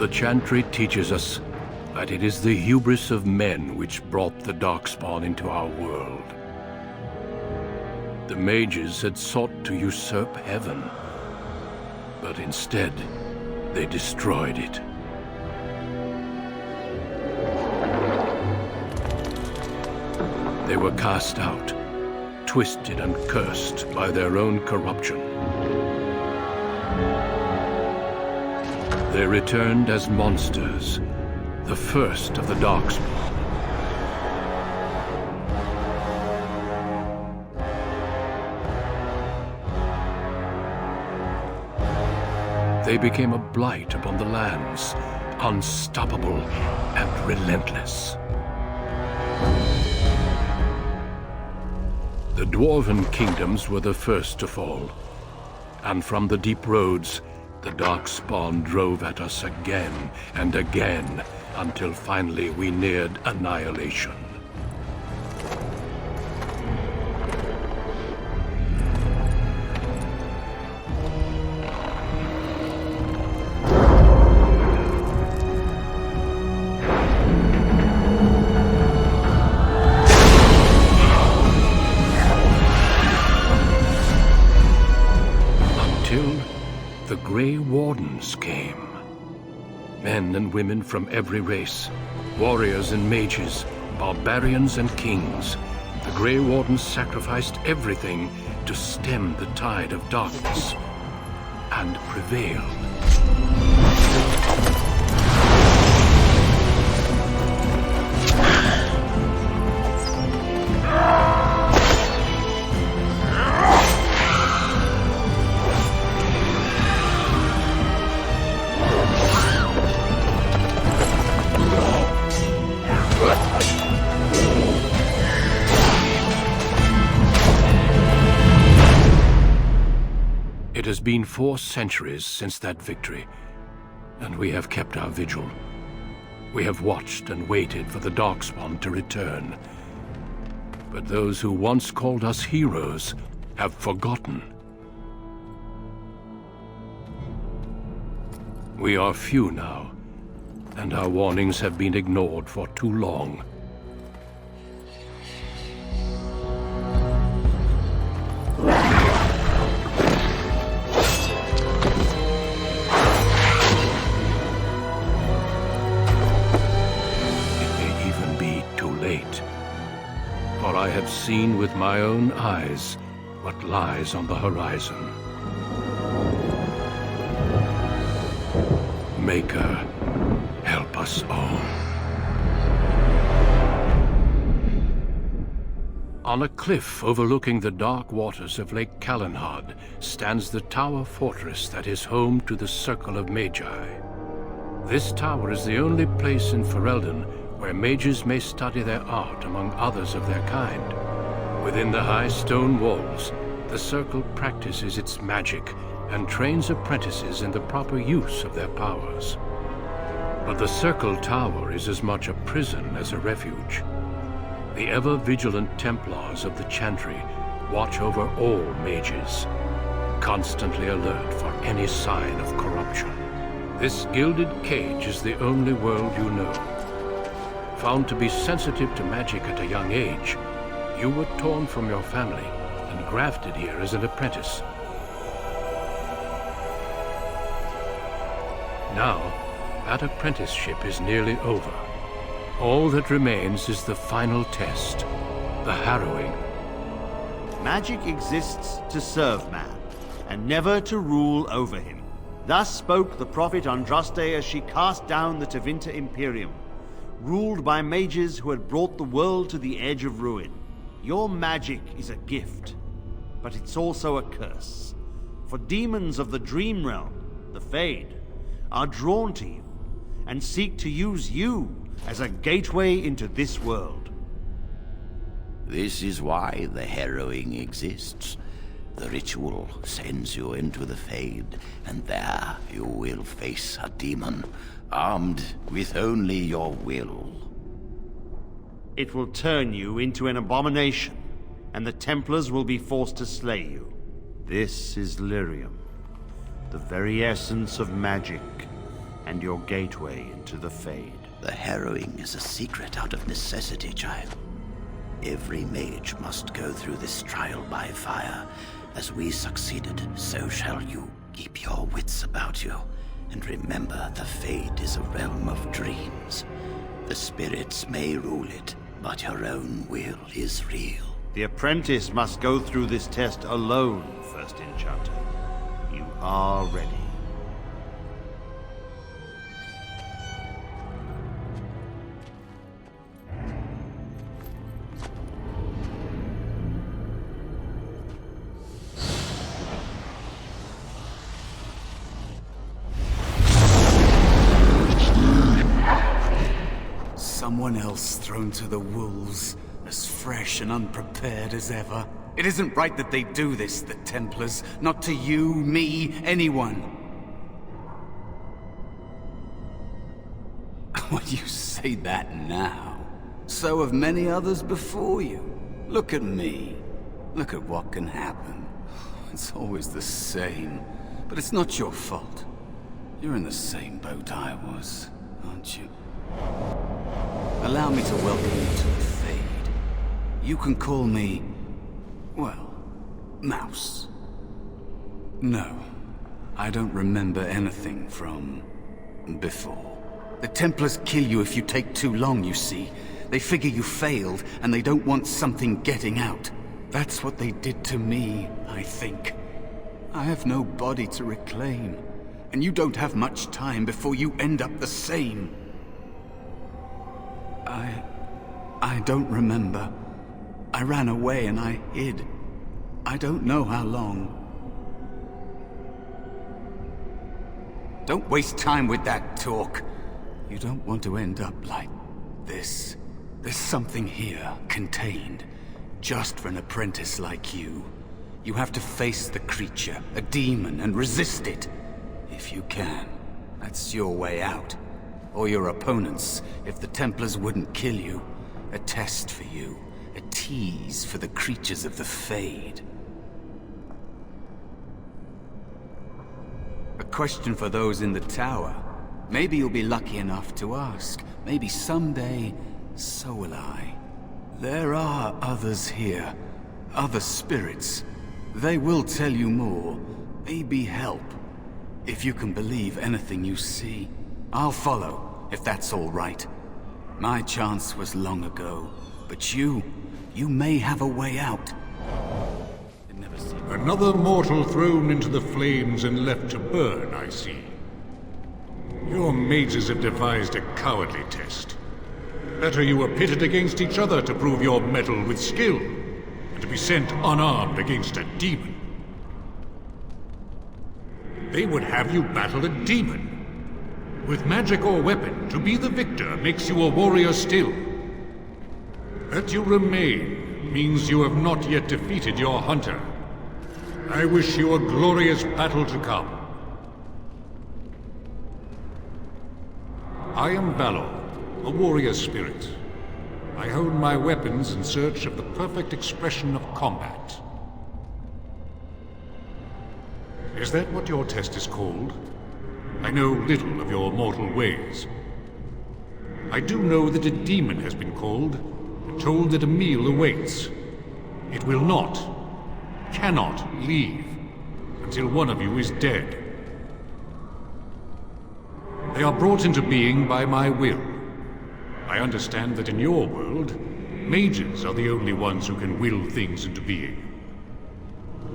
The Chantry teaches us that it is the hubris of men which brought the Darkspawn into our world. The mages had sought to usurp heaven, but instead, they destroyed it. They were cast out, twisted and cursed by their own corruption. They returned as monsters, the first of the Darkspawn. They became a blight upon the lands, unstoppable and relentless. The Dwarven kingdoms were the first to fall, and from the deep roads, the Darkspawn drove at us again and again, until finally we neared annihilation. The Grey Wardens came. Men and women from every race, warriors and mages, barbarians and kings. The Grey Wardens sacrificed everything to stem the tide of darkness, and prevailed. It has been 4 centuries since that victory, and we have kept our vigil. We have watched and waited for the Darkspawn to return. But those who once called us heroes have forgotten. We are few now, and our warnings have been ignored for too long. For I have seen with my own eyes what lies on the horizon. Maker, help us all. On a cliff overlooking the dark waters of Lake Calenhad stands the tower fortress that is home to the Circle of Magi. This tower is the only place in Ferelden where mages may study their art among others of their kind. Within the high stone walls, the Circle practices its magic and trains apprentices in the proper use of their powers. But the Circle Tower is as much a prison as a refuge. The ever-vigilant Templars of the Chantry watch over all mages, constantly alert for any sign of corruption. This gilded cage is the only world you know. Found to be sensitive to magic at a young age, you were torn from your family and grafted here as an apprentice. Now, that apprenticeship is nearly over. All that remains is the final test, the Harrowing. Magic exists to serve man, and never to rule over him. Thus spoke the prophet Andraste as she cast down the Tevinter Imperium, ruled by mages who had brought the world to the edge of ruin. Your magic is a gift, but it's also a curse. For demons of the Dream Realm, the Fade, are drawn to you, and seek to use you as a gateway into this world. This is why the Harrowing exists. The ritual sends you into the Fade, and there you will face a demon, armed with only your will. It will turn you into an abomination, and the Templars will be forced to slay you. This is lyrium, the very essence of magic, and your gateway into the Fade. The harrowing is a secret out of necessity, child. Every mage must go through this trial by fire. As we succeeded, so shall you. Keep your wits about you, and remember the Fade is a realm of dreams. The spirits may rule it, but your own will is real. The apprentice must go through this test alone, First Enchanter. You are ready. Someone else thrown to the wolves, as fresh and unprepared as ever. It isn't right that they do this, the Templars. Not to you, me, anyone. Well, you say that now. So have many others before you. Look at me. Look at what can happen. It's always the same. But it's not your fault. You're in the same boat I was, aren't you? Allow me to welcome you to the Fade. You can call me, well, Mouse. No, I don't remember anything from before. The Templars kill you if you take too long, you see. They figure you failed, and they don't want something getting out. That's what they did to me, I think. I have no body to reclaim, and you don't have much time before you end up the same. I don't remember. I ran away and I hid. I don't know how long. Don't waste time with that talk. You don't want to end up like this. There's something here, contained, just for an apprentice like you. You have to face the creature, a demon, and resist it. If you can. That's your way out. Or your opponents, if the Templars wouldn't kill you. A test for you. A tease for the creatures of the Fade. A question for those in the tower. Maybe you'll be lucky enough to ask. Maybe someday, so will I. There are others here. Other spirits. They will tell you more. Maybe help. If you can believe anything you see. I'll follow, if that's all right. My chance was long ago. But you may have a way out. Another mortal thrown into the flames and left to burn, I see. Your mages have devised a cowardly test. Better you were pitted against each other to prove your mettle with skill, and to be sent unarmed against a demon. They would have you battle a demon. With magic or weapon, to be the victor makes you a warrior still. That you remain means you have not yet defeated your hunter. I wish you a glorious battle to come. I am Valor, a warrior spirit. I hone my weapons in search of the perfect expression of combat. Is that what your test is called? I know little of your mortal ways. I do know that a demon has been called, and told that a meal awaits. It will not, cannot leave, until one of you is dead. They are brought into being by my will. I understand that in your world, mages are the only ones who can will things into being.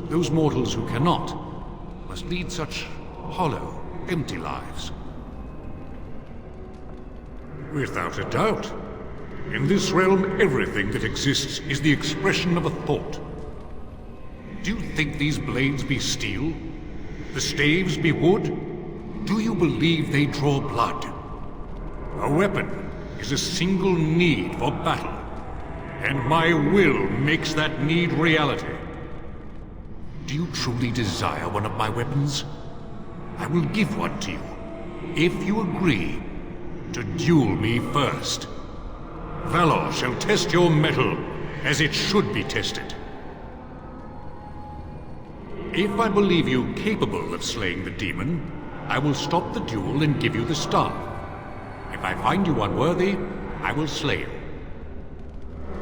Those mortals who cannot must lead such hollow, empty lives. Without a doubt. In this realm, everything that exists is the expression of a thought. Do you think these blades be steel? The staves be wood? Do you believe they draw blood? A weapon is a single need for battle, and my will makes that need reality. Do you truly desire one of my weapons? I will give one to you, if you agree to duel me first. Valor shall test your mettle as it should be tested. If I believe you capable of slaying the demon, I will stop the duel and give you the staff. If I find you unworthy, I will slay you.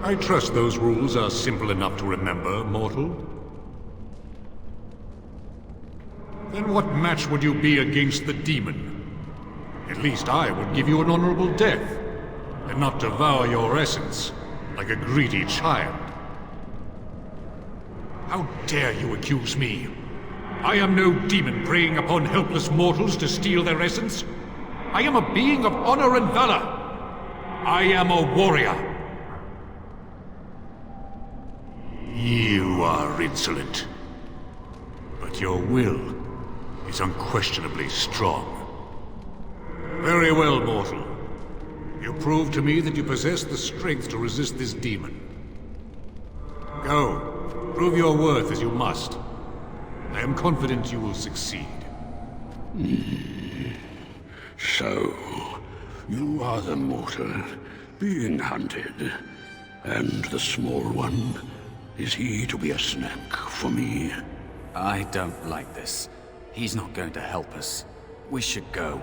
I trust those rules are simple enough to remember, mortal. Then what match would you be against the demon? At least I would give you an honorable death, and not devour your essence like a greedy child. How dare you accuse me? I am no demon preying upon helpless mortals to steal their essence. I am a being of honor and valor. I am a warrior. You are insolent, but your will is unquestionably strong. Very well, mortal. You prove to me that you possess the strength to resist this demon. Go, prove your worth as you must. I am confident you will succeed. So, you are the mortal being hunted, and the small one, is he to be a snack for me? I don't like this. He's not going to help us. We should go.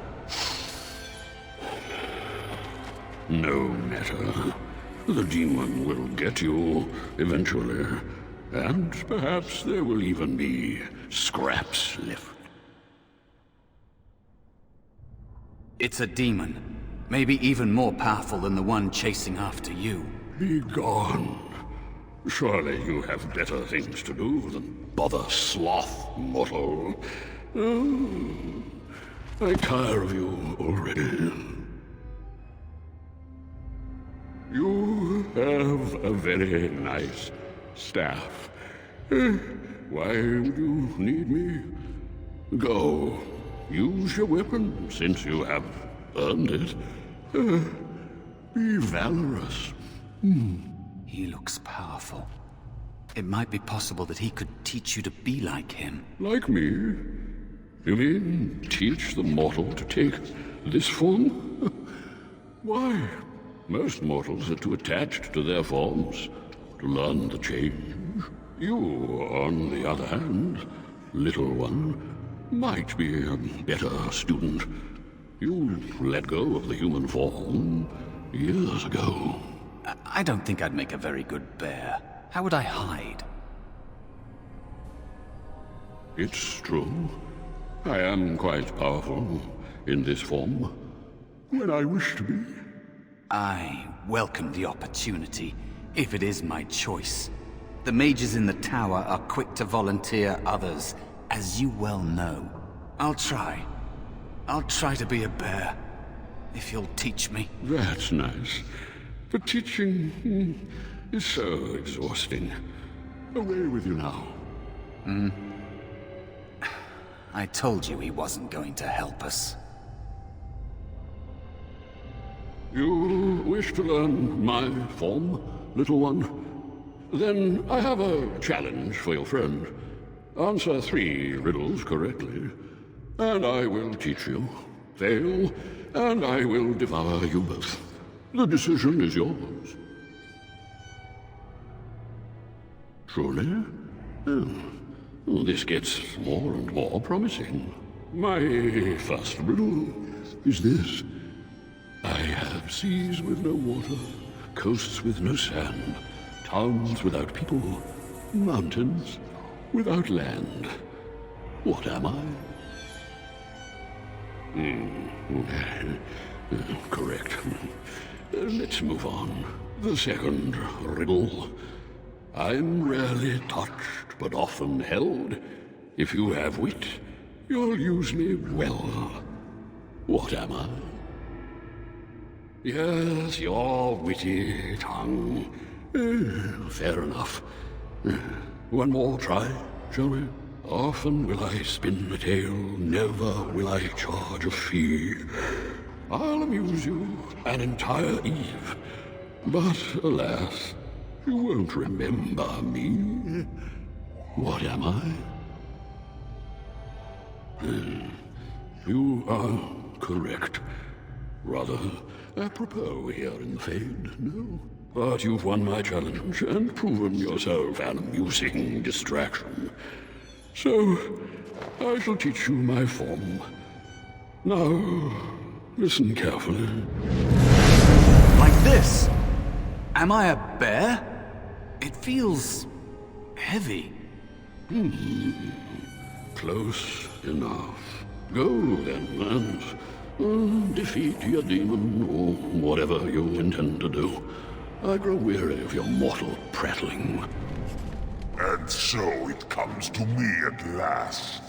No matter. The demon will get you eventually, and perhaps there will even be scraps left. It's a demon. Maybe even more powerful than the one chasing after you. Be gone. Surely you have better things to do than bother sloth, mortal. Oh, I tire of you already. You have a very nice staff. Why would you need me? Go. Use your weapon, since you have earned it. Be valorous. He looks powerful. It might be possible that he could teach you to be like him. Like me? You mean teach the mortal to take this form? Why? Most mortals are too attached to their forms to learn the change. You, on the other hand, little one, might be a better student. You let go of the human form years ago. I don't think I'd make a very good bear. How would I hide? It's true. I am quite powerful in this form, when I wish to be. I welcome the opportunity, if it is my choice. The mages in the tower are quick to volunteer others, as you well know. I'll try. I'll try to be a bear, if you'll teach me. That's nice. But teaching is so exhausting. Away with you now. I told you he wasn't going to help us. You wish to learn my form, little one? Then I have a challenge for your friend. Answer 3 riddles correctly, and I will teach you. Fail, and I will devour you both. The decision is yours. Truly? Oh, this gets more and more promising. My first riddle is this. I have seas with no water, coasts with no sand, towns without people, mountains without land. What am I? Correct. Let's move on. The second riddle. I'm rarely touched, but often held. If you have wit, you'll use me well. What am I? Yes, your witty tongue. Fair enough. One more try, shall we? Often will I spin a tale, never will I charge a fee. I'll amuse you an entire eve, but alas, you won't remember me. What am I? You are correct. Rather apropos here in the Fade, no? But you've won my challenge and proven yourself an amusing distraction. So, I shall teach you my form. Now, listen carefully. Like this? Am I a bear? It feels heavy. Close enough. Go then, and defeat your demon, or whatever you intend to do. I grow weary of your mortal prattling. And so it comes to me at last.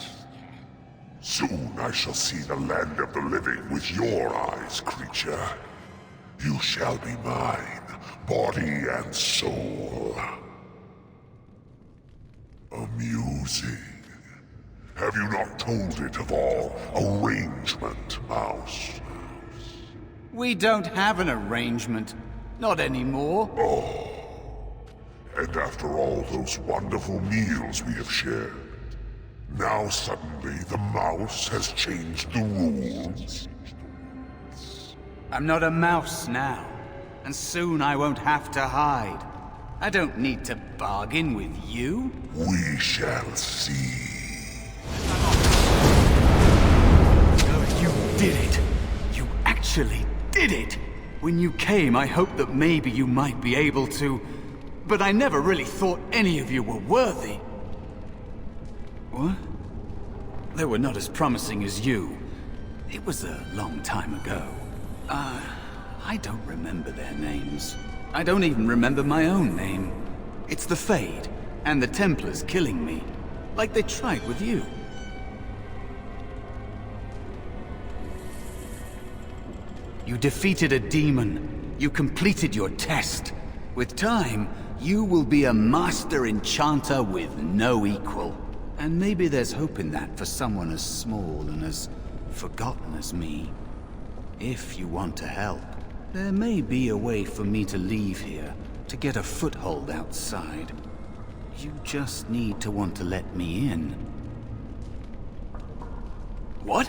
Soon I shall see the land of the living with your eyes, creature. You shall be mine, body and soul. Amusing. Have you not told it of our arrangement, Mouse? We don't have an arrangement. Not anymore. And after all those wonderful meals we have shared, now suddenly the mouse has changed the rules? I'm not a mouse now, and soon I won't have to hide. I don't need to bargain with you. We shall see. You did it! You actually did it! When you came, I hoped that maybe you might be able to... But I never really thought any of you were worthy. What? They were not as promising as you. It was a long time ago. I don't remember their names. I don't even remember my own name. It's the Fade, and the Templars killing me. Like they tried with you. You defeated a demon. You completed your test. With time, you will be a master enchanter with no equal. And maybe there's hope in that for someone as small and as forgotten as me. If you want to help, there may be a way for me to leave here, to get a foothold outside. You just need to want to let me in. What?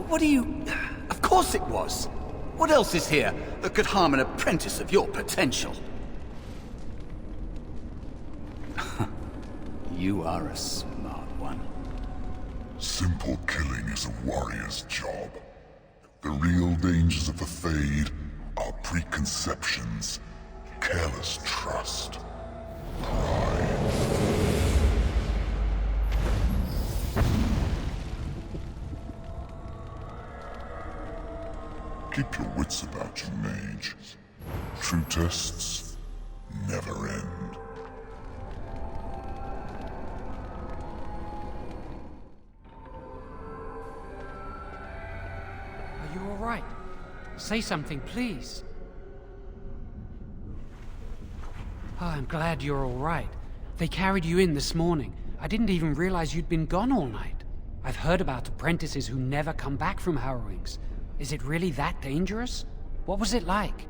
What do you... Of course it was! What else is here that could harm an apprentice of your potential? You are a smart one. Simple killing is a warrior's job. The real dangers of the Fade are preconceptions, careless trust, pride. Keep your wits about you, mage. True tests never end. Are you all right? Say something, please. Oh, I'm glad you're all right. They carried you in this morning. I didn't even realize you'd been gone all night. I've heard about apprentices who never come back from Harrowings. Is it really that dangerous? What was it like?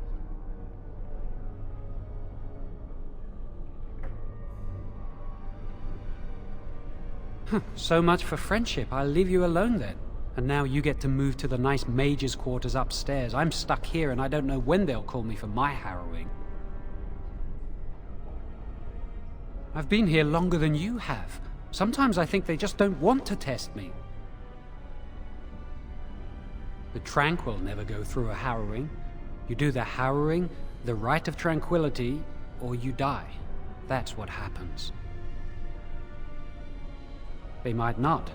So much for friendship. I'll leave you alone then. And now you get to move to the nice mage's quarters upstairs. I'm stuck here and I don't know when they'll call me for my harrowing. I've been here longer than you have. Sometimes I think they just don't want to test me. The Tranquil never go through a harrowing. You do the harrowing, the rite of tranquility, or you die. That's what happens. They might not,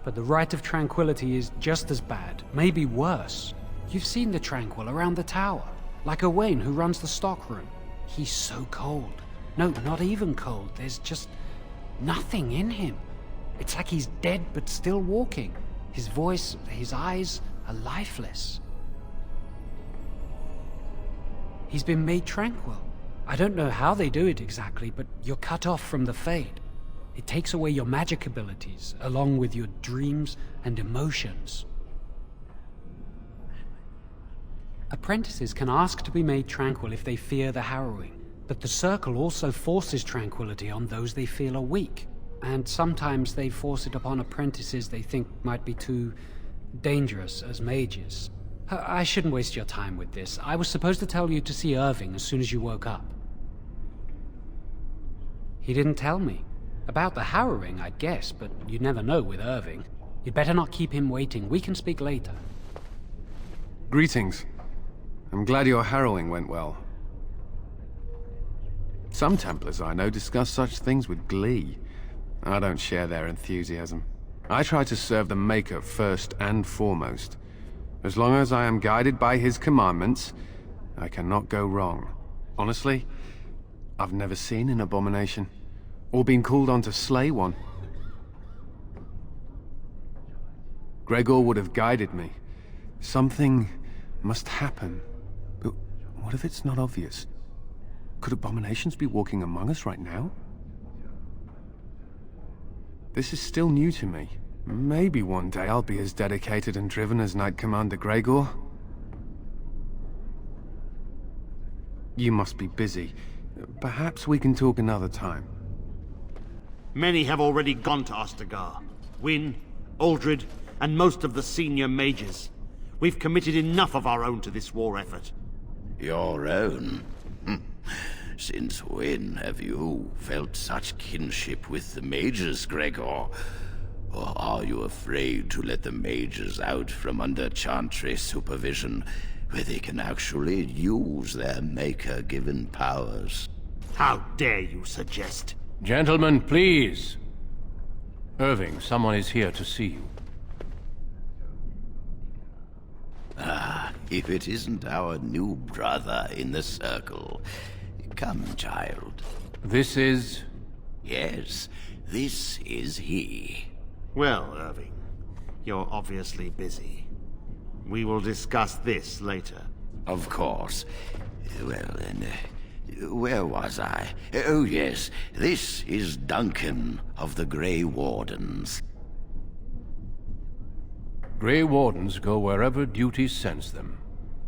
but the rite of tranquility is just as bad, maybe worse. You've seen the Tranquil around the tower, like Owain who runs the stockroom. He's so cold. No, not even cold. There's just nothing in him. It's like he's dead but still walking. His voice, his eyes are lifeless. He's been made tranquil. I don't know how they do it exactly, but you're cut off from the Fade. It takes away your magic abilities, along with your dreams and emotions. Apprentices can ask to be made tranquil if they fear the harrowing, but the Circle also forces tranquility on those they feel are weak, and sometimes they force it upon apprentices they think might be too dangerous as mages. I shouldn't waste your time with this. I was supposed to tell you to see Irving as soon as you woke up. He didn't tell me. About the harrowing, I'd guess, but you'd never know with Irving. You'd better not keep him waiting. We can speak later. Greetings. I'm glad your harrowing went well. Some Templars I know discuss such things with glee. I don't share their enthusiasm. I try to serve the Maker first and foremost. As long as I am guided by his commandments, I cannot go wrong. Honestly, I've never seen an abomination, or been called on to slay one. Gregor would have guided me. Something must happen. But what if it's not obvious? Could abominations be walking among us right now? This is still new to me. Maybe one day I'll be as dedicated and driven as Knight Commander Gregor. You must be busy. Perhaps we can talk another time. Many have already gone to Ostagar. Wynne, Aldred, and most of the senior mages. We've committed enough of our own to this war effort. Your own? Since when have you felt such kinship with the mages, Gregor? Or are you afraid to let the mages out from under Chantry supervision, where they can actually use their Maker-given powers? How dare you suggest? Gentlemen, please. Irving, someone is here to see you. Ah, if it isn't our new brother in the Circle. Come, child. This is... Yes, this is he. Well, Irving, you're obviously busy. We will discuss this later. Of course. Well, then, where was I? Oh, yes, this is Duncan of the Grey Wardens. Grey Wardens go wherever duty sends them.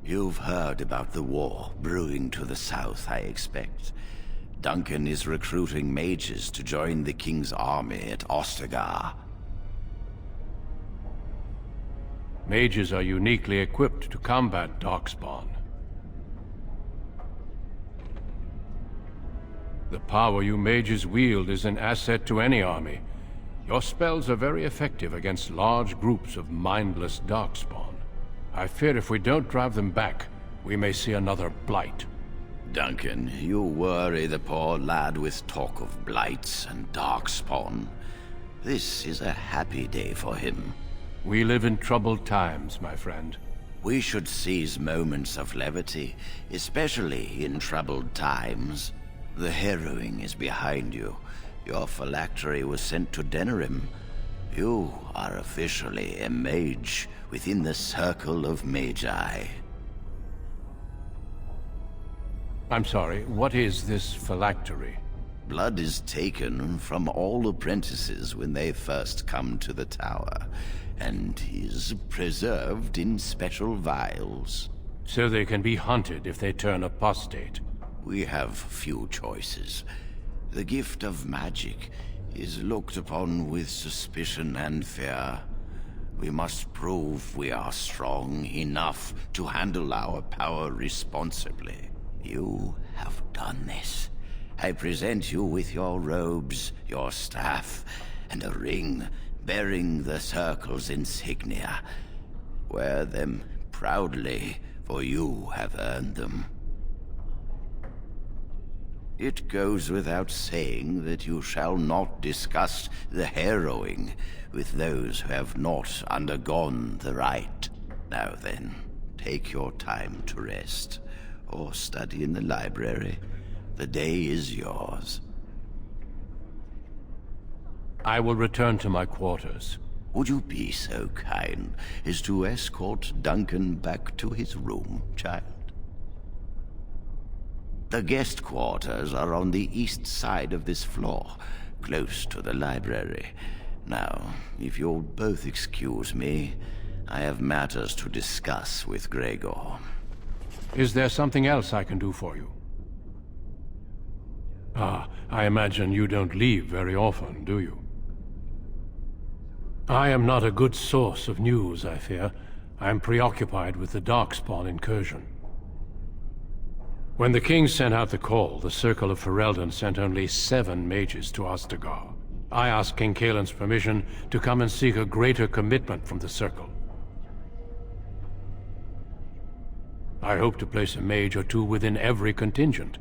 You've heard about the war brewing to the south, I expect. Duncan is recruiting mages to join the King's army at Ostagar. Mages are uniquely equipped to combat Darkspawn. The power you mages wield is an asset to any army. Your spells are very effective against large groups of mindless Darkspawn. I fear if we don't drive them back, we may see another Blight. Duncan, you worry the poor lad with talk of Blights and Darkspawn. This is a happy day for him. We live in troubled times, my friend. We should seize moments of levity, especially in troubled times. The Harrowing is behind you. Your phylactery was sent to Denerim. You are officially a mage within the Circle of Magi. I'm sorry, what is this phylactery? Blood is taken from all apprentices when they first come to the tower, and is preserved in special vials. So they can be hunted if they turn apostate. We have few choices. The gift of magic is looked upon with suspicion and fear. We must prove we are strong enough to handle our power responsibly. You have done this. I present you with your robes, your staff, and a ring bearing the Circle's insignia. Wear them proudly, for you have earned them. It goes without saying that you shall not discuss the harrowing with those who have not undergone the rite. Now then, take your time to rest, or study in the library. The day is yours. I will return to my quarters. Would you be so kind as to escort Duncan back to his room, child? The guest quarters are on the east side of this floor, close to the library. Now, if you'll both excuse me, I have matters to discuss with Gregor. Is there something else I can do for you? Ah, I imagine you don't leave very often, do you? I am not a good source of news, I fear. I am preoccupied with the Darkspawn incursion. When the king sent out the call, the Circle of Ferelden sent only 7 mages to Ostagar. I asked King Caelan's permission to come and seek a greater commitment from the Circle. I hope to place a mage or two within every contingent.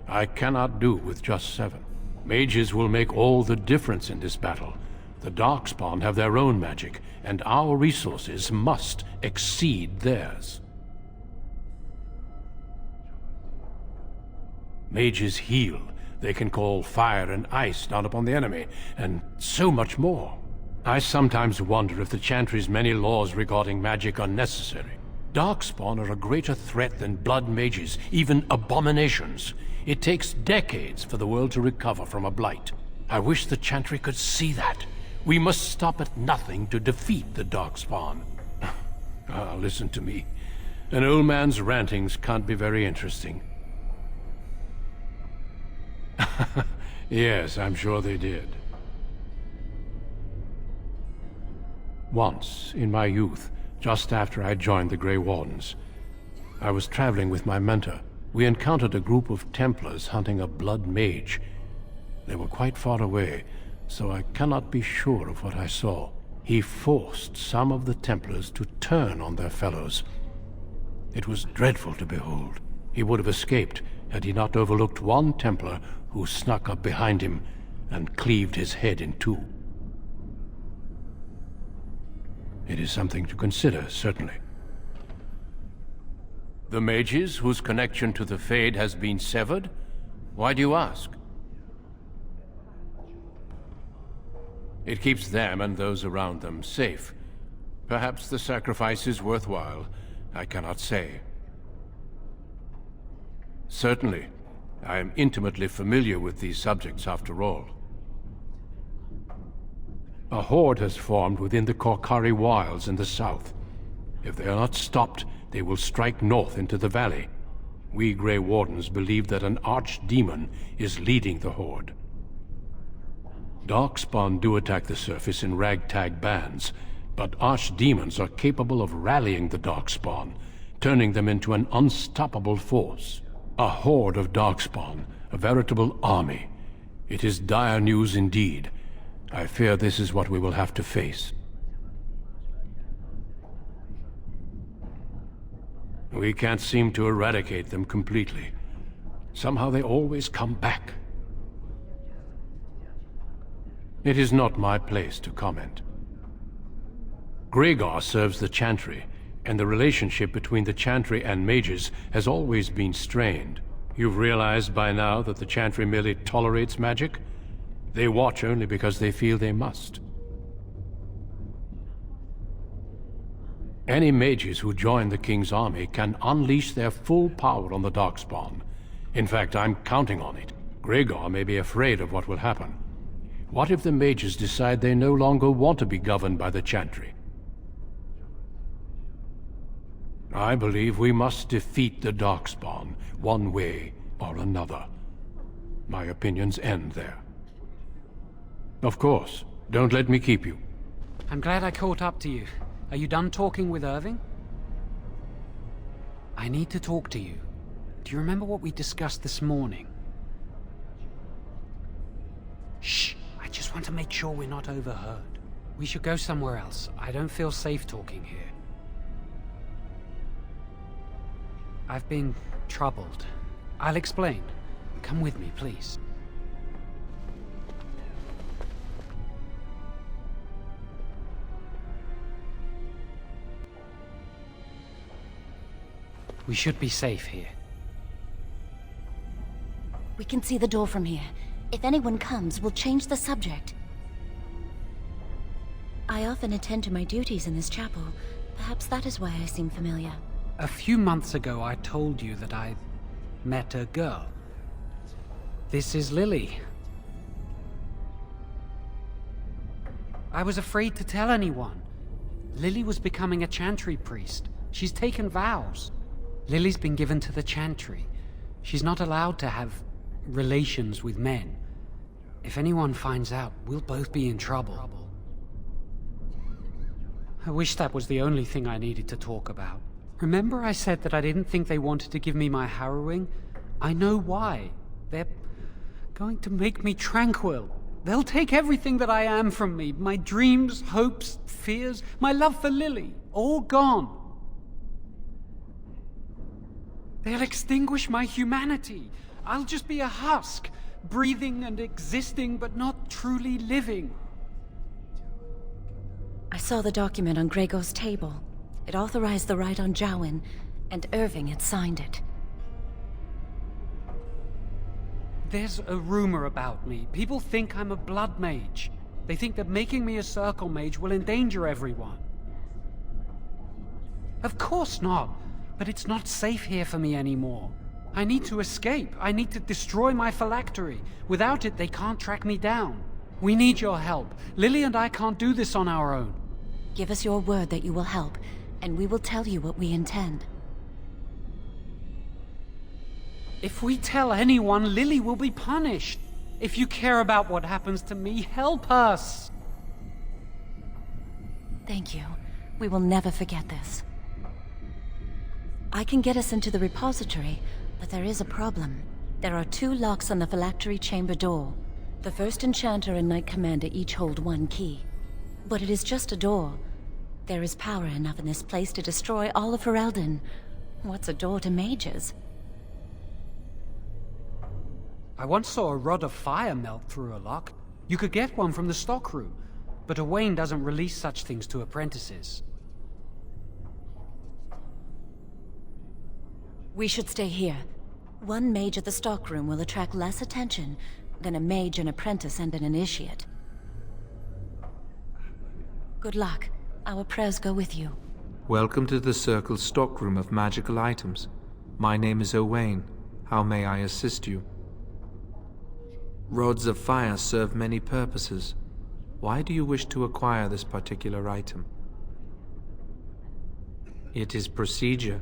I cannot do with just 7. Mages will make all the difference in this battle. The Darkspawn have their own magic, and our resources must exceed theirs. Mages heal. They can call fire and ice down upon the enemy, and so much more. I sometimes wonder if the Chantry's many laws regarding magic are necessary. Darkspawn are a greater threat than blood mages, even abominations. It takes decades for the world to recover from a blight. I wish the Chantry could see that. We must stop at nothing to defeat the Darkspawn. Listen to me. An old man's rantings can't be very interesting. Yes, I'm sure they did. Once, in my youth, just after I joined the Grey Wardens, I was traveling with my mentor. We encountered a group of Templars hunting a blood mage. They were quite far away, so I cannot be sure of what I saw. He forced some of the Templars to turn on their fellows. It was dreadful to behold. He would have escaped had he not overlooked one Templar who snuck up behind him and cleaved his head in 2. It is something to consider, certainly. The mages whose connection to the Fade has been severed? Why do you ask? It keeps them and those around them safe. Perhaps the sacrifice is worthwhile. I cannot say. Certainly. I am intimately familiar with these subjects, after all. A horde has formed within the Korkari wilds in the south. If they are not stopped, they will strike north into the valley. We Grey Wardens believe that an archdemon is leading the horde. Darkspawn do attack the surface in ragtag bands, but archdemons are capable of rallying the Darkspawn, turning them into an unstoppable force. A horde of Darkspawn, a veritable army. It is dire news indeed. I fear this is what we will have to face. We can't seem to eradicate them completely. Somehow they always come back. It is not my place to comment. Gregor serves the Chantry, and the relationship between the Chantry and mages has always been strained. You've realized by now that the Chantry merely tolerates magic? They watch only because they feel they must. Any mages who join the King's army can unleash their full power on the Darkspawn. In fact, I'm counting on it. Gregor may be afraid of what will happen. What if the mages decide they no longer want to be governed by the Chantry? I believe we must defeat the Darkspawn, one way or another. My opinions end there. Of course. Don't let me keep you. I'm glad I caught up to you. Are you done talking with Irving? I need to talk to you. Do you remember what we discussed this morning? Shh! I just want to make sure we're not overheard. We should go somewhere else. I don't feel safe talking here. I've been troubled. I'll explain. Come with me, please. We should be safe here. We can see the door from here. If anyone comes, we'll change the subject. I often attend to my duties in this chapel. Perhaps that is why I seem familiar. A few months ago, I told you that I met a girl. This is Lily. I was afraid to tell anyone. Lily was becoming a Chantry priest. She's taken vows. Lily's been given to the Chantry. She's not allowed to have relations with men. If anyone finds out, we'll both be in trouble. I wish that was the only thing I needed to talk about. Remember I said that I didn't think they wanted to give me my Harrowing? I know why. They're going to make me tranquil. They'll take everything that I am from me. My dreams, hopes, fears, my love for Lily. All gone. They'll extinguish my humanity. I'll just be a husk, breathing and existing, but not truly living. I saw the document on Gregor's table. It authorized the right on Jowen, and Irving had signed it. There's a rumor about me. People think I'm a blood mage. They think that making me a circle mage will endanger everyone. Of course not, but it's not safe here for me anymore. I need to escape. I need to destroy my phylactery. Without it, they can't track me down. We need your help. Lily and I can't do this on our own. Give us your word that you will help, and we will tell you what we intend. If we tell anyone, Lily will be punished. If you care about what happens to me, help us! Thank you. We will never forget this. I can get us into the repository, but there is a problem. There are 2 locks on the phylactery chamber door. The first enchanter and knight commander each hold 1 key. But it is just a door. There is power enough in this place to destroy all of Ferelden. What's a door to mages? I once saw a rod of fire melt through a lock. You could get one from the stockroom, but Owain doesn't release such things to apprentices. We should stay here. 1 mage at the stockroom will attract less attention than a mage, an apprentice, and an initiate. Good luck. Our prayers go with you. Welcome to the Circle's stockroom of magical items. My name is Owain. How may I assist you? Rods of fire serve many purposes. Why do you wish to acquire this particular item? It is procedure.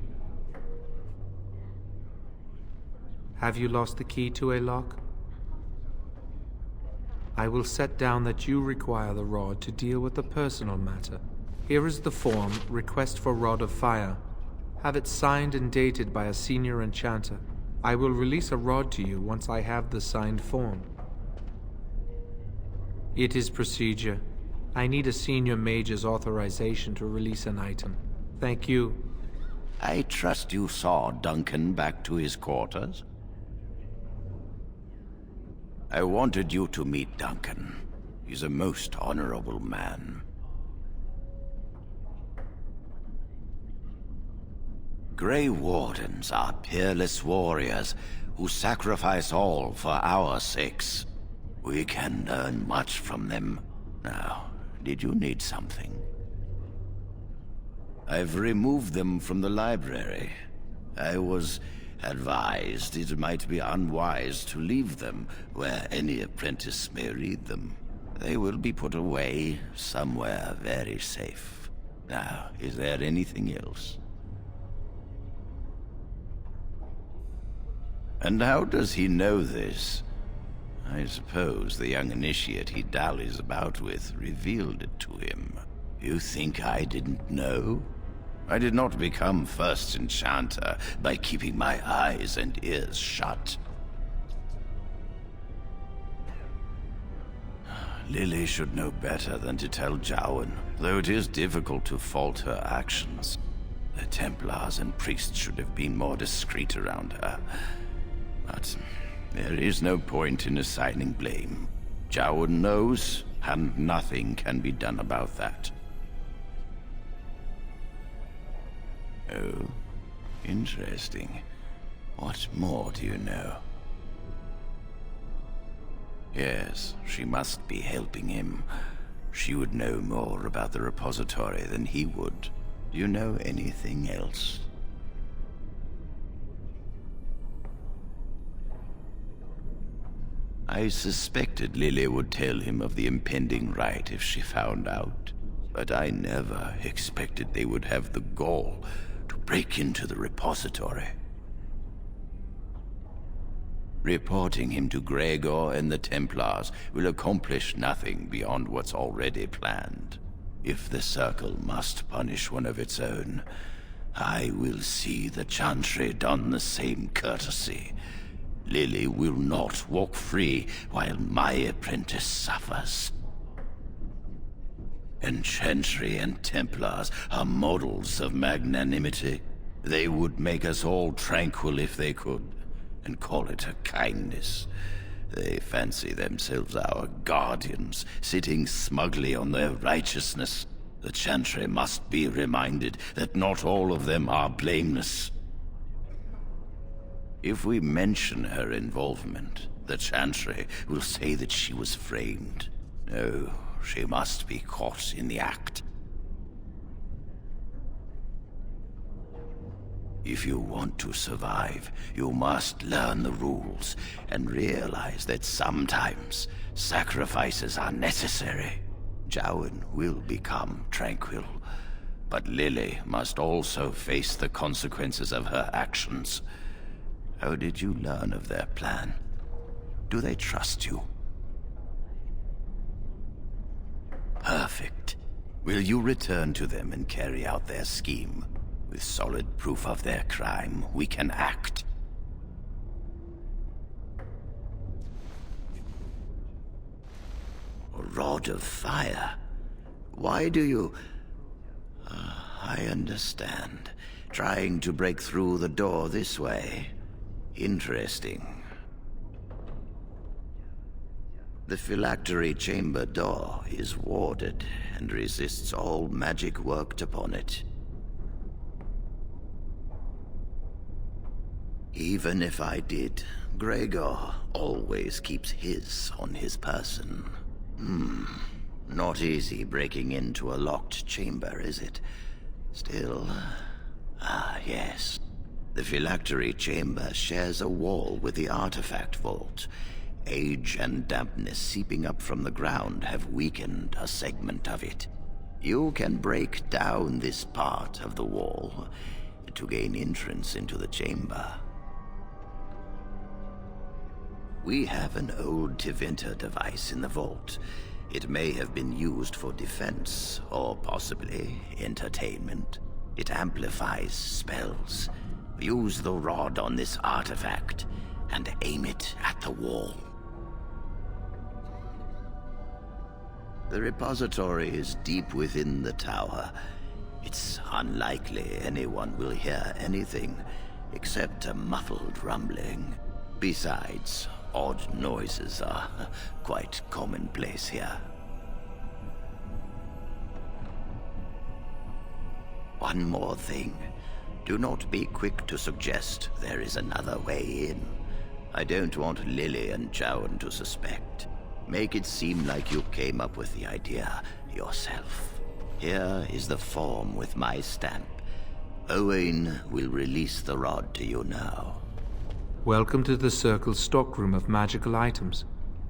Have you lost the key to a lock? I will set down that you require the rod to deal with a personal matter. Here is the form, Request for Rod of Fire. Have it signed and dated by a senior enchanter. I will release a rod to you once I have the signed form. It is procedure. I need a senior mage's authorization to release an item. Thank you. I trust you saw Duncan back to his quarters? I wanted you to meet Duncan. He's a most honorable man. Grey Wardens are peerless warriors who sacrifice all for our sakes. We can learn much from them. Now, did you need something? I've removed them from the library. I was advised it might be unwise to leave them where any apprentice may read them. They will be put away somewhere very safe. Now, is there anything else? And how does he know this? I suppose the young initiate he dallies about with revealed it to him. You think I didn't know? I did not become first enchanter by keeping my eyes and ears shut. Lily should know better than to tell Jowen, though it is difficult to fault her actions. The Templars and priests should have been more discreet around her. But there is no point in assigning blame. Jowen knows, and nothing can be done about that. Oh, interesting. What more do you know? Yes, she must be helping him. She would know more about the repository than he would. Do you know anything else? I suspected Lily would tell him of the impending rite if she found out, but I never expected they would have the gall to break into the repository. Reporting him to Gregor and the Templars will accomplish nothing beyond what's already planned. If the Circle must punish one of its own, I will see the Chantry done the same courtesy. Lily will not walk free while my apprentice suffers. And Chantry and Templars are models of magnanimity. They would make us all tranquil if they could, and call it a kindness. They fancy themselves our guardians, sitting smugly on their righteousness. The Chantry must be reminded that not all of them are blameless. If we mention her involvement, the Chantry will say that she was framed. No, she must be caught in the act. If you want to survive, you must learn the rules and realize that sometimes sacrifices are necessary. Jowan will become tranquil, but Lily must also face the consequences of her actions. How did you learn of their plan? Do they trust you? Perfect. Will you return to them and carry out their scheme? With solid proof of their crime, we can act. A rod of fire? Why do you... I understand. Trying to break through the door this way. Interesting. The phylactery chamber door is warded and resists all magic worked upon it. Even if I did, Gregor always keeps his on his person. Not easy breaking into a locked chamber, is it? Still... yes. The phylactery chamber shares a wall with the artifact vault. Age and dampness seeping up from the ground have weakened a segment of it. You can break down this part of the wall to gain entrance into the chamber. We have an old Tevinter device in the vault. It may have been used for defense, or possibly entertainment. It amplifies spells. Use the rod on this artifact, and aim it at the wall. The repository is deep within the tower. It's unlikely anyone will hear anything, except a muffled rumbling. Besides, odd noises are quite commonplace here. One more thing. Do not be quick to suggest there is another way in. I don't want Lily and Jowan to suspect. Make it seem like you came up with the idea yourself. Here is the form with my stamp. Owain will release the rod to you now. Welcome to the Circle's stockroom of magical items.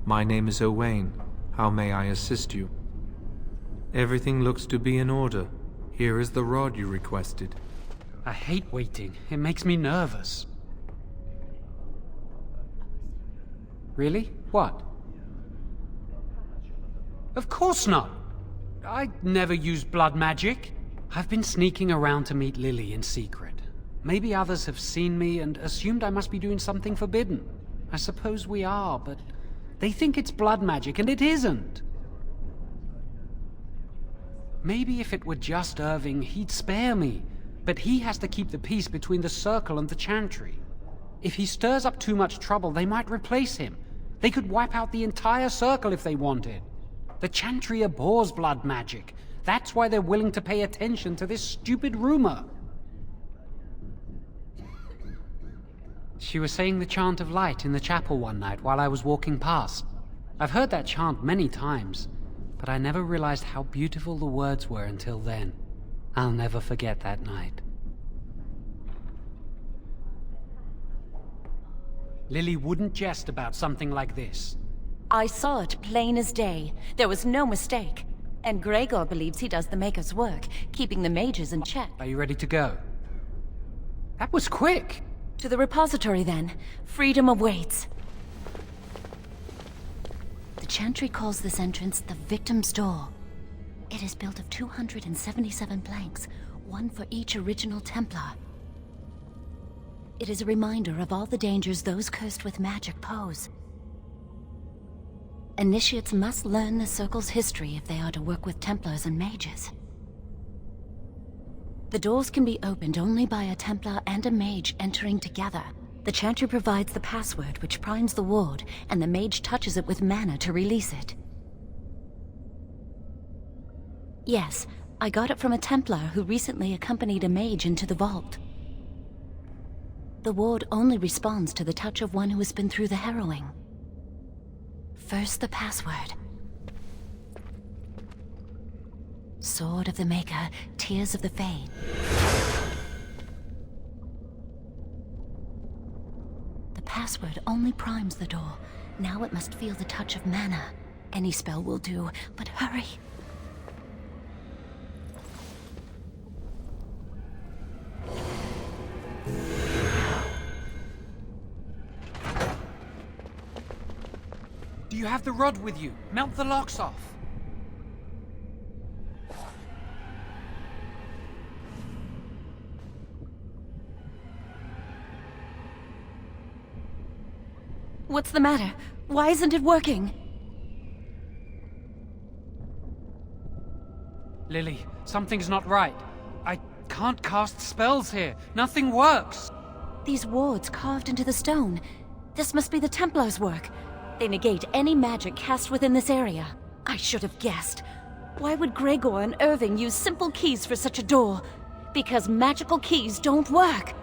My name is Owain. How may I assist you? Everything looks to be in order. Here is the rod you requested. I hate waiting. It makes me nervous. Really? What? Of course not! I never used blood magic. I've been sneaking around to meet Lily in secret. Maybe others have seen me and assumed I must be doing something forbidden. I suppose we are, but they think it's blood magic, and it isn't. Maybe if it were just Irving, he'd spare me. But he has to keep the peace between the Circle and the Chantry. If he stirs up too much trouble, they might replace him. They could wipe out the entire Circle if they wanted. The Chantry abhors blood magic. That's why they're willing to pay attention to this stupid rumor. She was saying the chant of light in the chapel one night while I was walking past. I've heard that chant many times, but I never realized how beautiful the words were until then. I'll never forget that night. Lily wouldn't jest about something like this. I saw it plain as day. There was no mistake. And Gregor believes he does the Maker's work, keeping the mages in check. Are you ready to go? That was quick! To the repository, then. Freedom awaits. The Chantry calls this entrance the Victim's Door. It is built of 277 planks, one for each original Templar. It is a reminder of all the dangers those cursed with magic pose. Initiates must learn the Circle's history if they are to work with Templars and mages. The doors can be opened only by a Templar and a mage entering together. The Chantry provides the password, which primes the ward, and the mage touches it with mana to release it. Yes, I got it from a Templar who recently accompanied a mage into the vault. The ward only responds to the touch of one who has been through the Harrowing. First, the password. Sword of the Maker, Tears of the Fade. The password only primes the door. Now it must feel the touch of mana. Any spell will do, but hurry. Do you have the rod with you? Melt the locks off. What's the matter? Why isn't it working? Lily, something's not right. I can't cast spells here. Nothing works. These wards carved into the stone. This must be the Templars' work. They negate any magic cast within this area. I should have guessed. Why would Gregor and Irving use simple keys for such a door? Because magical keys don't work.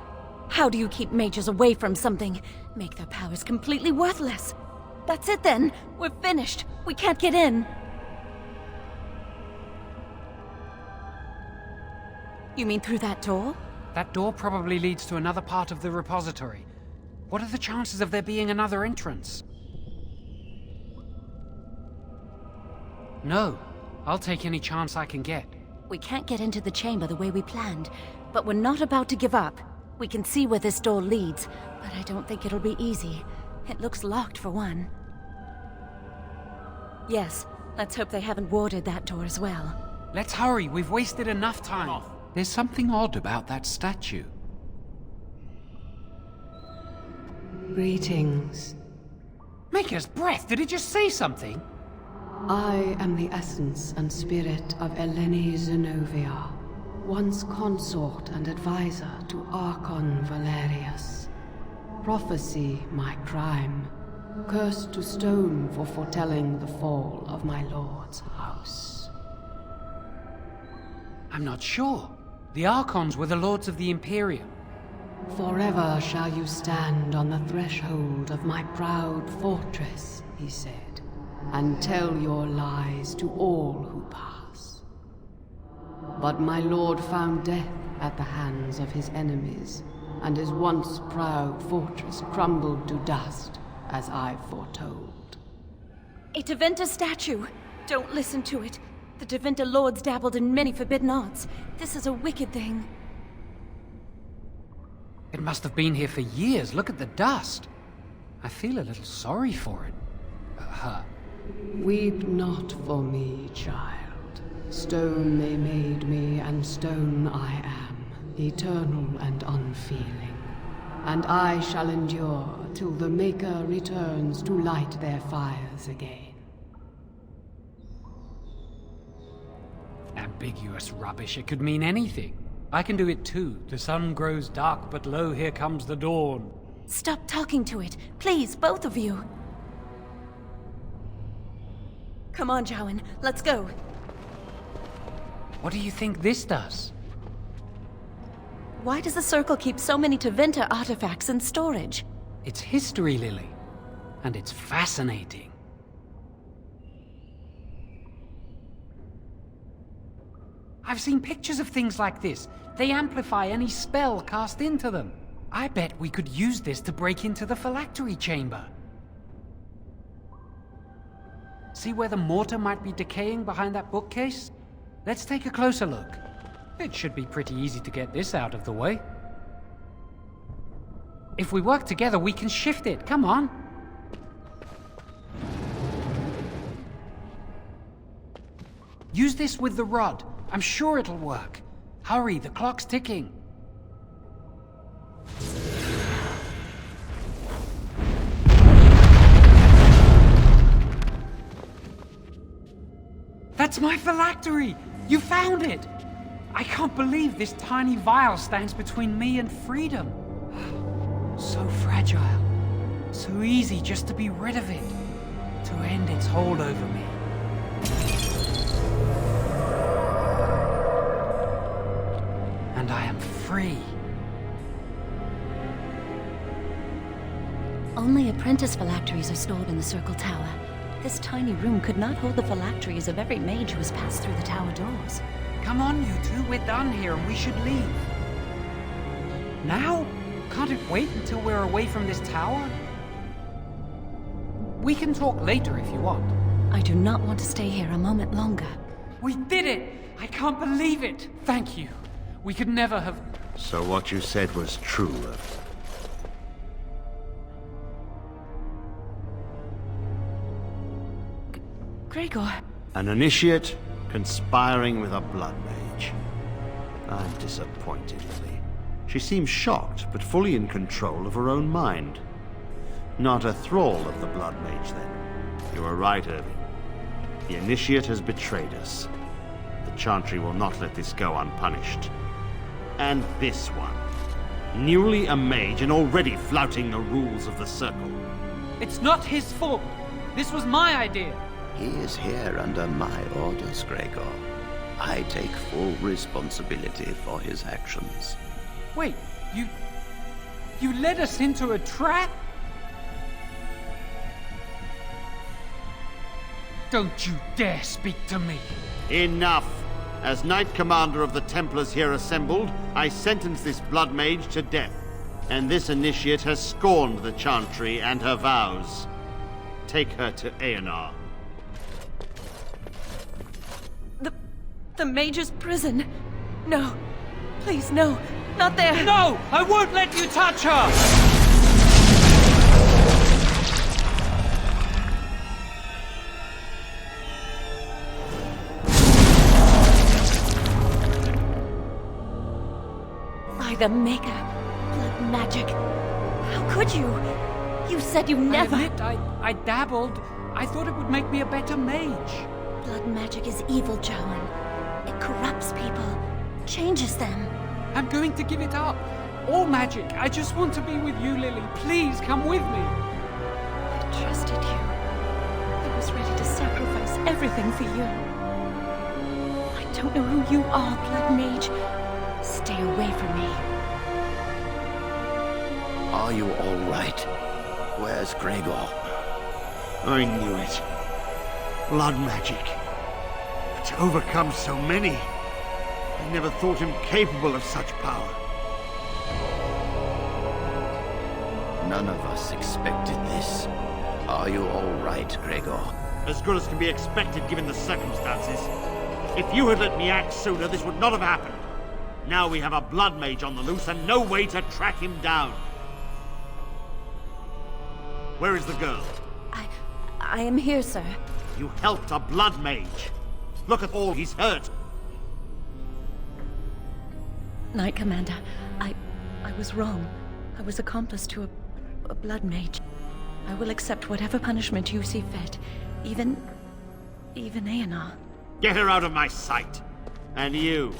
How do you keep mages away from something? Make their powers completely worthless. That's it then. We're finished. We can't get in. You mean through that door? That door probably leads to another part of the repository. What are the chances of there being another entrance? No. I'll take any chance I can get. We can't get into the chamber the way we planned, but we're not about to give up. We can see where this door leads, but I don't think it'll be easy. It looks locked for one. Yes, let's hope they haven't warded that door as well. Let's hurry, we've wasted enough time. There's something odd about that statue. Greetings. Maker's breath, did it just say something? I am the essence and spirit of Eleni Zenobia, once consort and advisor to Archon Valerius. Prophecy my crime, cursed to stone for foretelling the fall of my lord's house. I'm not sure. The Archons were the lords of the Imperium. Forever shall you stand on the threshold of my proud fortress, he said, and tell your lies to all who pass. But my lord found death at the hands of his enemies, and his once proud fortress crumbled to dust, as I foretold. A Tevinter statue! Don't listen to it. The Tevinter lords dabbled in many forbidden arts. This is a wicked thing. It must have been here for years. Look at the dust. I feel a little sorry for it. Her. Weep not for me, child. Stone they made me, and stone I am, eternal and unfeeling. And I shall endure till the Maker returns to light their fires again. Ambiguous rubbish. It could mean anything. I can do it too. The sun grows dark, but lo, here comes the dawn. Stop talking to it. Please, both of you. Come on, Jowan. Let's go. What do you think this does? Why does the Circle keep so many Tevinter artifacts in storage? It's history, Lily. And it's fascinating. I've seen pictures of things like this. They amplify any spell cast into them. I bet we could use this to break into the phylactery chamber. See where the mortar might be decaying behind that bookcase? Let's take a closer look. It should be pretty easy to get this out of the way. If we work together, we can shift it. Come on. Use this with the rod. I'm sure it'll work. Hurry, the clock's ticking. That's my phylactery! You found it! I can't believe this tiny vial stands between me and freedom. So fragile. So easy just to be rid of it. To end its hold over me. And I am free. Only apprentice phylacteries are stored in the Circle Tower. This tiny room could not hold the phylacteries of every mage who has passed through the tower doors. Come on, you two, we're done here and we should leave. Now? Can't it wait until we're away from this tower? We can talk later if you want. I do not want to stay here a moment longer. We did it! I can't believe it! Thank you. We could never have... So what you said was true, Irving. Gregor. An initiate conspiring with a blood mage. I'm disappointed, Lily. She seems shocked, but fully in control of her own mind. Not a thrall of the blood mage, then. You were right, Irving. The initiate has betrayed us. The Chantry will not let this go unpunished. And this one. Newly a mage and already flouting the rules of the Circle. It's not his fault. This was my idea. He is here under my orders, Gregor. I take full responsibility for his actions. Wait, you led us into a trap? Don't you dare speak to me. Enough! As Knight Commander of the Templars here assembled, I sentence this blood mage to death. And this initiate has scorned the Chantry and her vows. Take her to Aenar. The Mage's prison. No. Please, no. Not there. No! I won't let you touch her! By the Maker. Blood magic. How could you? You said you never... I admit, I dabbled. I thought it would make me a better mage. Blood magic is evil, Joan. It corrupts people, changes them. I'm going to give it up. All magic. I just want to be with you, Lily. Please, come with me. I trusted you. I was ready to sacrifice everything for you. I don't know who you are, Blood Mage. Stay away from me. Are you all right? Where's Gregor? I knew it. Blood magic. To overcome so many. I never thought him capable of such power. None of us expected this. Are you all right, Gregor? As good as can be expected given the circumstances. If you had let me act sooner, this would not have happened. Now we have a blood mage on the loose and no way to track him down. Where is the girl? I am here, sir. You helped a blood mage. Look at all he's hurt. Knight Commander, I was wrong. I was accomplice to a blood mage. I will accept whatever punishment you see fit. Even Aenar. Get her out of my sight. And you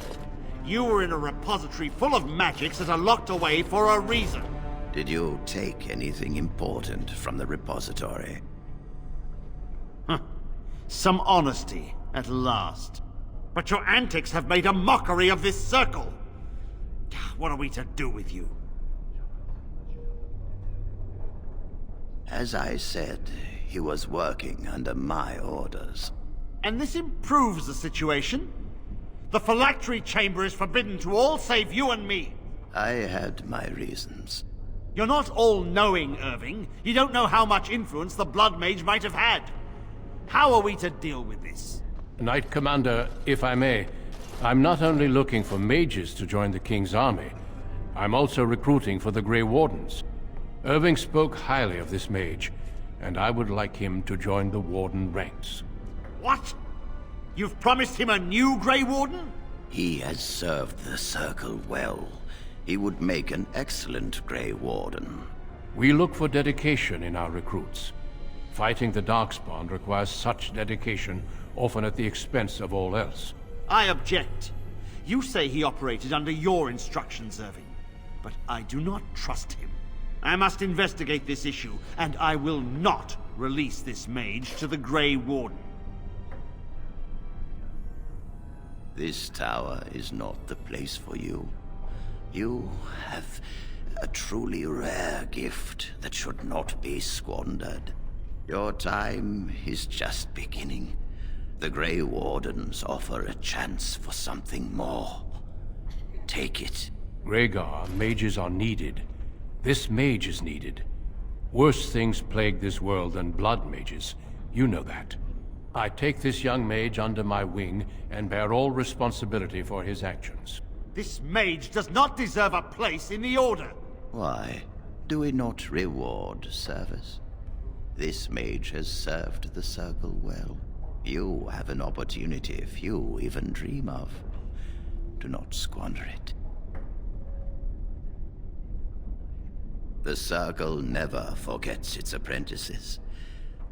were in a repository full of magics that are locked away for a reason. Did you take anything important from the repository? Huh. Some honesty, at last. But your antics have made a mockery of this circle. What are we to do with you? As I said, he was working under my orders. And this improves the situation? The phylactery chamber is forbidden to all save you and me. I had my reasons. You're not all-knowing, Irving. You don't know how much influence the Blood Mage might have had. How are we to deal with this? Knight Commander, if I may, I'm not only looking for mages to join the King's army, I'm also recruiting for the Grey Wardens. Irving spoke highly of this mage, and I would like him to join the Warden ranks. What? You've promised him a new Grey Warden? He has served the Circle well. He would make an excellent Grey Warden. We look for dedication in our recruits. Fighting the Darkspawn requires such dedication, often at the expense of all else. I object. You say he operated under your instructions, Irving, but I do not trust him. I must investigate this issue, and I will not release this mage to the Grey Warden. This tower is not the place for you. You have a truly rare gift that should not be squandered. Your time is just beginning. The Grey Wardens offer a chance for something more. Take it. Rhaegar, mages are needed. This mage is needed. Worse things plague this world than blood mages. You know that. I take this young mage under my wing and bear all responsibility for his actions. This mage does not deserve a place in the Order. Why? Do we not reward service? This mage has served the Circle well. You have an opportunity few even dream of. Do not squander it. The Circle never forgets its apprentices,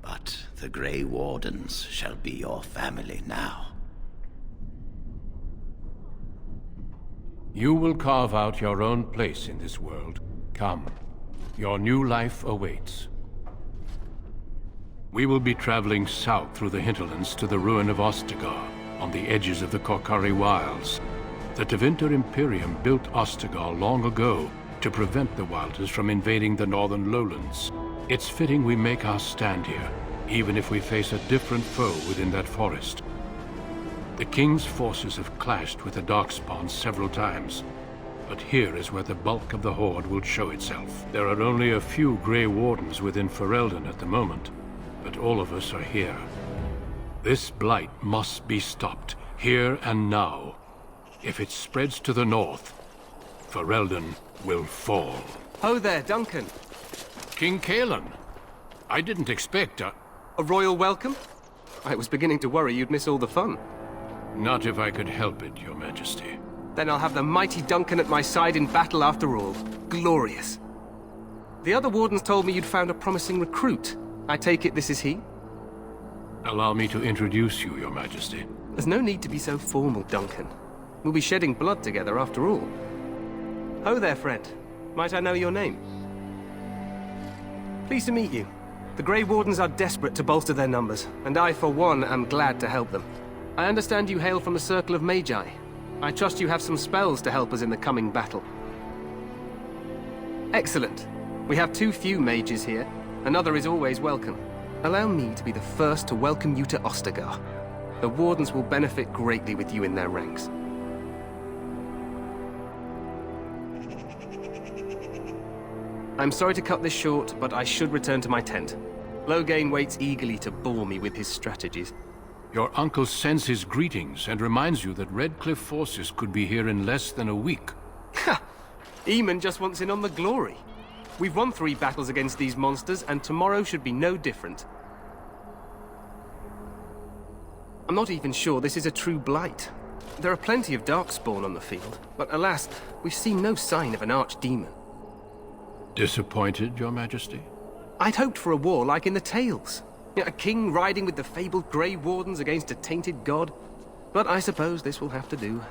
but the Grey Wardens shall be your family now. You will carve out your own place in this world. Come. Your new life awaits. We will be traveling south through the hinterlands to the ruin of Ostagar, on the edges of the Korcari Wilds. The Tevinter Imperium built Ostagar long ago to prevent the Wilders from invading the northern lowlands. It's fitting we make our stand here, even if we face a different foe within that forest. The King's forces have clashed with the Darkspawn several times, but here is where the bulk of the Horde will show itself. There are only a few Grey Wardens within Ferelden at the moment, but all of us are here. This Blight must be stopped, here and now. If it spreads to the north, Ferelden will fall. Ho there, Duncan. King Calen. I didn't expect a royal welcome? I was beginning to worry you'd miss all the fun. Not if I could help it, Your Majesty. Then I'll have the mighty Duncan at my side in battle after all. Glorious. The other Wardens told me you'd found a promising recruit. I take it this is he? Allow me to introduce you, Your Majesty. There's no need to be so formal, Duncan. We'll be shedding blood together after all. Ho there, friend. Might I know your name? Pleased to meet you. The Grey Wardens are desperate to bolster their numbers, and I, for one, am glad to help them. I understand you hail from the Circle of Magi. I trust you have some spells to help us in the coming battle. Excellent. We have too few mages here. Another is always welcome. Allow me to be the first to welcome you to Ostagar. The Wardens will benefit greatly with you in their ranks. I'm sorry to cut this short, but I should return to my tent. Loghain waits eagerly to bore me with his strategies. Your uncle sends his greetings and reminds you that Redcliffe forces could be here in less than a week. Ha! Eamon just wants in on the glory. We've won 3 battles against these monsters, and tomorrow should be no different. I'm not even sure this is a true Blight. There are plenty of Darkspawn on the field, but alas, we've seen no sign of an archdemon. Disappointed, Your Majesty? I'd hoped for a war like in the tales. A king riding with the fabled Grey Wardens against a tainted god. But I suppose this will have to do.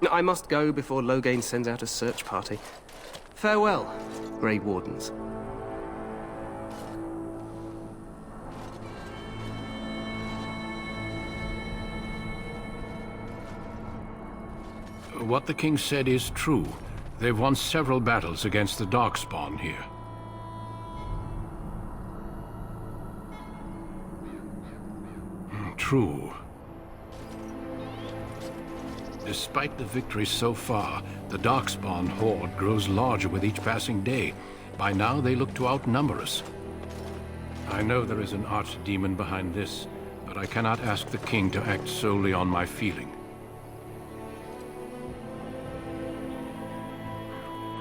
I must go before Loghain sends out a search party. Farewell, Grey Wardens. What the king said is true. They've won several battles against the Darkspawn here. True. Despite the victory so far, the Darkspawn horde grows larger with each passing day. By now, they look to outnumber us. I know there is an archdemon behind this, but I cannot ask the king to act solely on my feeling.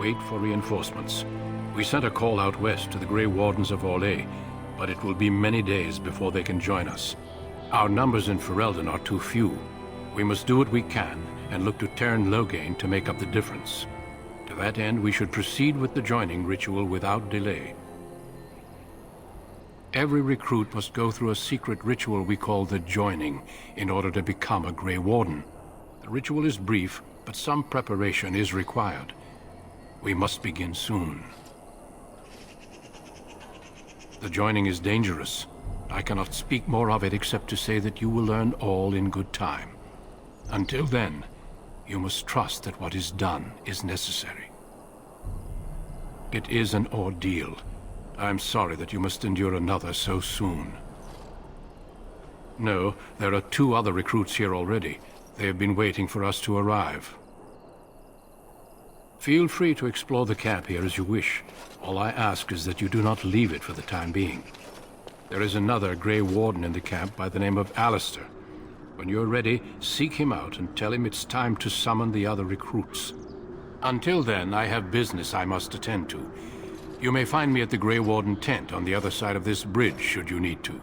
Wait for reinforcements. We sent a call out west to the Grey Wardens of Orlais, but it will be many days before they can join us. Our numbers in Ferelden are too few. We must do what we can and look to Teyrn Loghain to make up the difference. To that end, we should proceed with the joining ritual without delay. Every recruit must go through a secret ritual we call the Joining in order to become a Grey Warden. The ritual is brief, but some preparation is required. We must begin soon. The joining is dangerous. I cannot speak more of it except to say that you will learn all in good time. Until then, you must trust that what is done is necessary. It is an ordeal. I'm sorry that you must endure another so soon. No, there are 2 other recruits here already. They have been waiting for us to arrive. Feel free to explore the camp here as you wish. All I ask is that you do not leave it for the time being. There is another Grey Warden in the camp by the name of Alistair. When you're ready, seek him out and tell him it's time to summon the other recruits. Until then, I have business I must attend to. You may find me at the Grey Warden tent on the other side of this bridge, should you need to.